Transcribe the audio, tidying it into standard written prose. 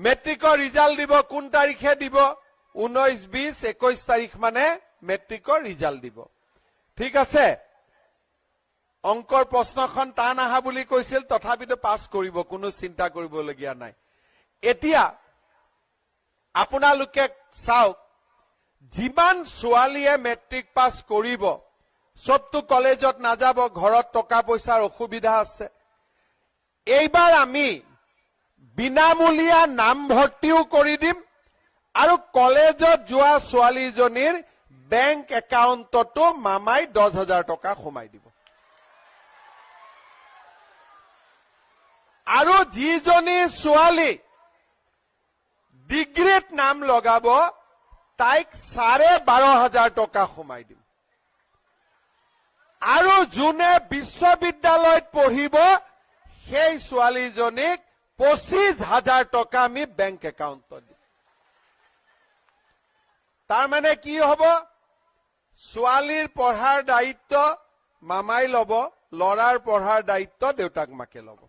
মেট্ৰিকৰ ৰিজাল্ট দিব কোন তাৰিখে দিব 19, 20, 21 তাৰিখ মানে মেট্ৰিকৰ ৰিজাল্ট দিব ঠিক আছে অংকৰ প্ৰশ্নখন টান আহা বুলি কৈছিল তথাপিতো পাছ কৰিব কোনো চিন্তা কৰিবলগীয়া নাই এতিয়া আপোনালোকে চাওক যিমান ছোৱালীয়ে মেট্ৰিক পাছ কৰিব সবটো কলেজত নাযাব ঘৰত টকা পইচাৰ অসুবিধা আছে এইবাৰ আমি বিনামূলীয়া নামভৰ্তিও কৰি দিম আৰু কলেজত যোৱা ছোৱালীজনীৰ বেংক একাউণ্টতো মামাই 10,000 টকা সোমাই দিব আৰু যিজনী ছোৱালী ডিগ্ৰীত নাম লগাব তাইক 12,500 টকা সোমাই দিম আৰু যোনে বিশ্ববিদ্যালয়ত পঢ়িব সেই ছোৱালীজনীক 25,000 টকা আমি বেংক একাউণ্টত দিম তাৰ মানে কি হ'ব ছোৱালীৰ পঢ়াৰ দায়িত্ব মামাই ল'ব লৰাৰ পঢ়াৰ দায়িত্ব দেউতাক মাকে ল'ব